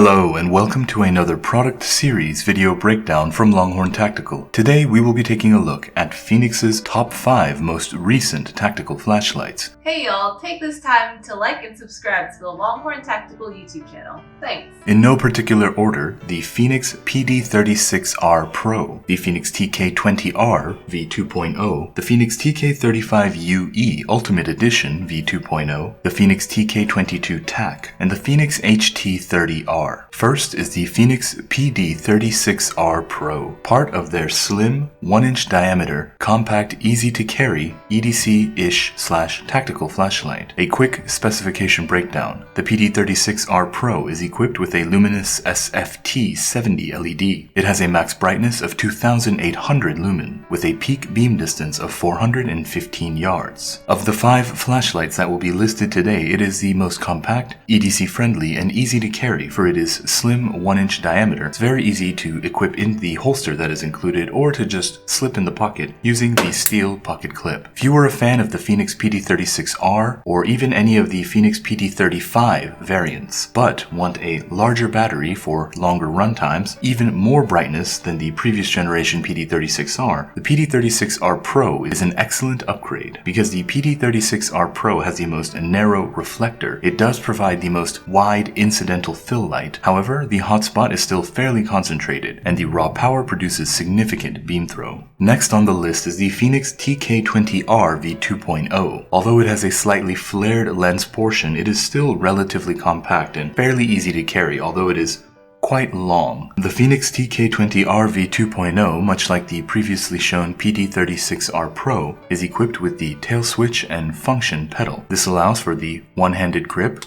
Hello and welcome to another product series video breakdown from Longhorn Tactical. Today we will be taking a look at Fenix's top 5 most recent tactical flashlights. Hey y'all, take this time to like and subscribe to the Longhorn Tactical YouTube channel. Thanks. In no particular order, the Fenix PD36R Pro, the Fenix TK20R V2.0, the Fenix TK35UE Ultimate Edition V2.0, the Fenix TK22 Tac, and the Fenix HT30R. First is the Fenix PD36R Pro, part of their slim, 1-inch diameter, compact, easy-to-carry, EDC-ish/tactical flashlight. A quick specification breakdown. The PD36R Pro is equipped with a luminous SFT70 LED. It has a max brightness of 2,800 lumen, with a peak beam distance of 415 yards. Of the 5 flashlights that will be listed today, it is the most compact, EDC-friendly, and easy to carry, for it is slim 1-inch diameter. It's very easy to equip in the holster that is included or to just slip in the pocket using the steel pocket clip. If you are a fan of the Fenix PD36R or even any of the Fenix PD35 variants, but want a larger battery for longer run times, even more brightness than the previous generation PD36R, the PD36R Pro is an excellent upgrade. Because the PD36R Pro has the most narrow reflector, it does provide the most wide incidental fill light. However, the hotspot is still fairly concentrated, and the raw power produces significant beam throw. Next on the list is the Fenix TK20R V2.0. Although it has a slightly flared lens portion, it is still relatively compact and fairly easy to carry, although it is quite long. The Fenix TK20R V2.0, much like the previously shown PD36R Pro, is equipped with the tail switch and function pedal. This allows for the one-handed grip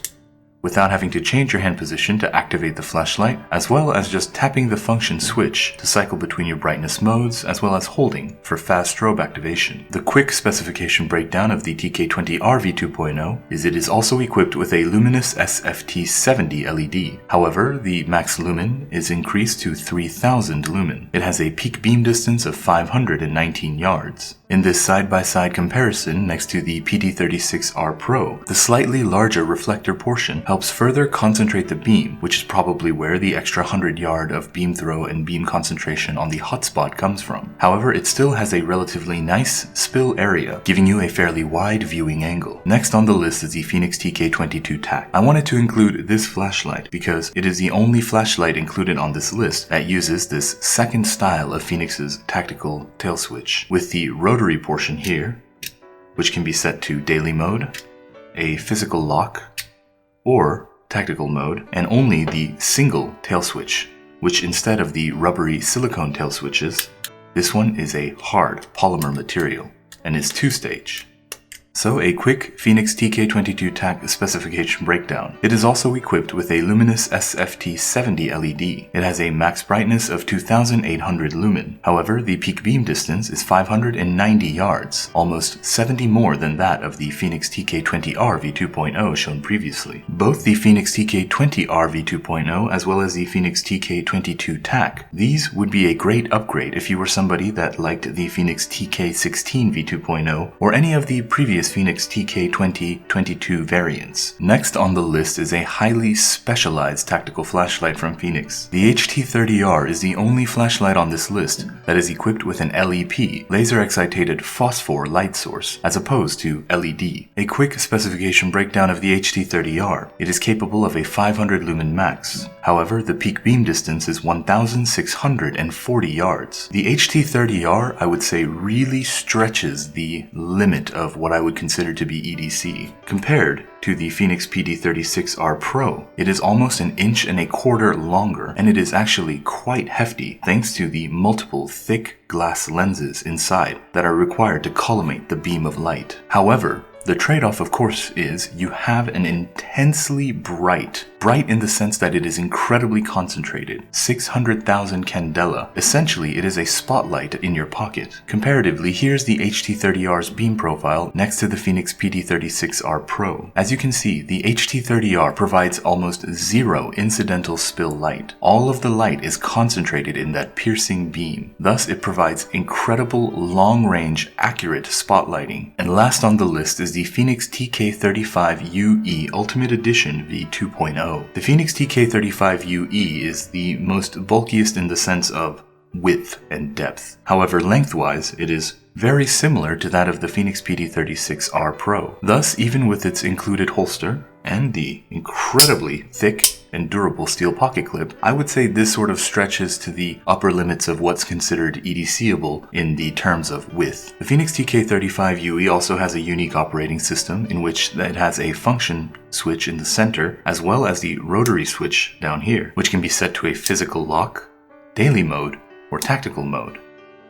without having to change your hand position to activate the flashlight, as well as just tapping the function switch to cycle between your brightness modes, as well as holding for fast strobe activation. The quick specification breakdown of the TK20R V2.0 is it is also equipped with a luminous SFT70 LED. However, the max lumen is increased to 3,000 lumen. It has a peak beam distance of 519 yards. In this side-by-side comparison next to the PD36R Pro, the slightly larger reflector portion helps further concentrate the beam, which is probably where the extra 100 yard of beam throw and beam concentration on the hotspot comes from. However, it still has a relatively nice spill area, giving you a fairly wide viewing angle. Next on the list is the Fenix TK22 Tac. I wanted to include this flashlight because it is the only flashlight included on this list that uses this second style of Fenix's tactical tail switch, with the rotary portion here, which can be set to daily mode, a physical lock, or tactical mode, and only the single tail switch, which instead of the rubbery silicone tail switches, this one is a hard polymer material and is 2-stage. So a quick Fenix TK22 Tac specification breakdown. It is also equipped with a luminous SFT70 LED. It has a max brightness of 2,800 lumen. However, the peak beam distance is 590 yards, almost 70 more than that of the Fenix TK20R V2.0 shown previously. Both the Fenix TK20R V2.0 as well as the Fenix TK22 Tac, these would be a great upgrade if you were somebody that liked the Fenix TK16 V2.0 or any of the previous Fenix TK2022 variants. Next on the list is a highly specialized tactical flashlight from Fenix. The HT30R is the only flashlight on this list that is equipped with an LEP, laser excited phosphor light source, as opposed to LED. A quick specification breakdown of the HT30R. It is capable of a 500 lumen max. However, the peak beam distance is 1,640 yards. The HT30R, I would say, really stretches the limit of what I would consider to be EDC. Compared to the Fenix PD36R Pro, it is almost 1.25 inches longer, and it is actually quite hefty thanks to the multiple thick glass lenses inside that are required to collimate the beam of light. However, the trade-off, of course, is you have an intensely bright in the sense that it is incredibly concentrated, 600,000 candela. Essentially, it is a spotlight in your pocket. Comparatively, here's the HT30R's beam profile next to the Fenix PD36R Pro. As you can see, the HT30R provides almost zero incidental spill light. All of the light is concentrated in that piercing beam. Thus, it provides incredible long-range, accurate spotlighting. And last on the list is the Fenix TK35UE Ultimate Edition V2.0. V2.0. The Fenix TK35UE is the most bulkiest in the sense of width and depth. However, lengthwise, it is very similar to that of the Fenix PD36R Pro. Thus, even with its included holster and the incredibly thick and durable steel pocket clip, I would say this sort of stretches to the upper limits of what's considered EDC-able in the terms of width. The Fenix TK35UE also has a unique operating system in which it has a function switch in the center as well as the rotary switch down here, which can be set to a physical lock, daily mode, or tactical mode,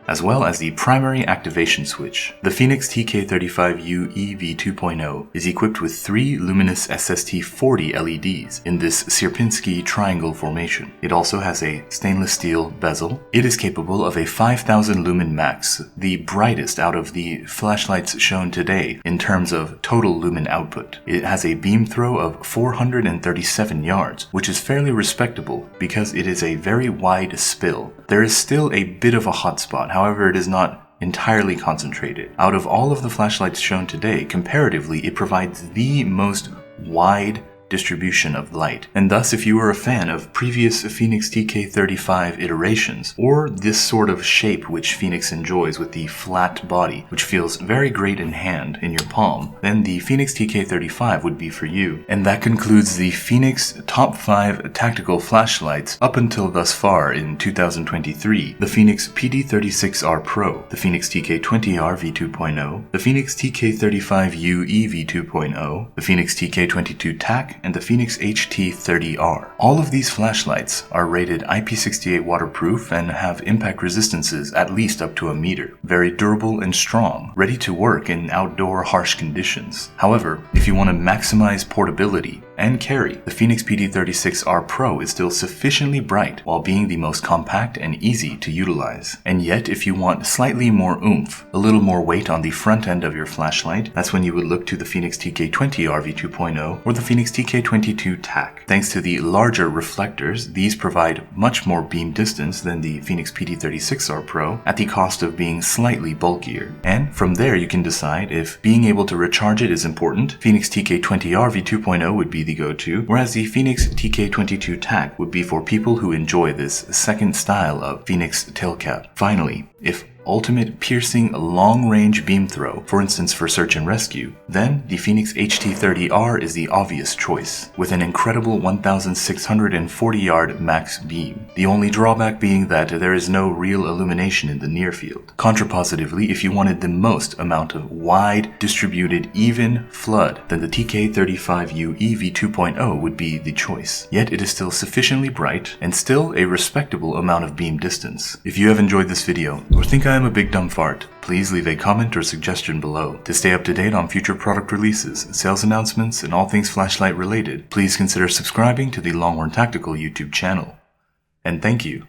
as well as the primary activation switch. The Fenix TK35UE V2.0 is equipped with 3 luminous SST40 LEDs in this Sierpinski triangle formation. It also has a stainless steel bezel. It is capable of a 5000 lumen max, the brightest out of the flashlights shown today in terms of total lumen output. It has a beam throw of 437 yards, which is fairly respectable because it is a very wide spill. There is still a bit of a hotspot. However, it is not entirely concentrated. Out of all of the flashlights shown today, comparatively, it provides the most wide distribution of light. And thus, if you were a fan of previous Fenix TK35 iterations, or this sort of shape which Fenix enjoys with the flat body, which feels very great in hand in your palm, then the Fenix TK35 would be for you. And that concludes the Fenix top 5 tactical flashlights up until thus far in 2023. The Fenix PD36R Pro, the Fenix TK20R V2.0, the Fenix TK35UE V2.0, the Fenix TK22 Tac, and the Fenix HT30R. All of these flashlights are rated IP68 waterproof and have impact resistances at least up to 1 meter. Very durable and strong, ready to work in outdoor harsh conditions. However, if you want to maximize portability and carry, the Fenix PD36R Pro is still sufficiently bright while being the most compact and easy to utilize. And yet, if you want slightly more oomph, a little more weight on the front end of your flashlight, that's when you would look to the Fenix TK20R V2.0 or the Fenix TK22 Tac. Thanks to the larger reflectors, these provide much more beam distance than the Fenix PD36R Pro at the cost of being slightly bulkier. And from there you can decide if being able to recharge it is important. Fenix TK20R V2.0 would be the go-to, whereas the Fenix TK22 Tac would be for people who enjoy this second style of Fenix tail cap. Finally, if ultimate piercing long-range beam throw, for instance for search and rescue, then the Fenix HT30R is the obvious choice, with an incredible 1640 yard max beam. The only drawback being that there is no real illumination in the near field. Contrapositively, if you wanted the most amount of wide, distributed, even flood, then the TK35UE V2.0 would be the choice. Yet it is still sufficiently bright and still a respectable amount of beam distance. If you have enjoyed this video or think I am a big dumb fart, please leave a comment or suggestion below. To stay up to date on future product releases, sales announcements, and all things flashlight related, please consider subscribing to the Longhorn Tactical YouTube channel. And thank you.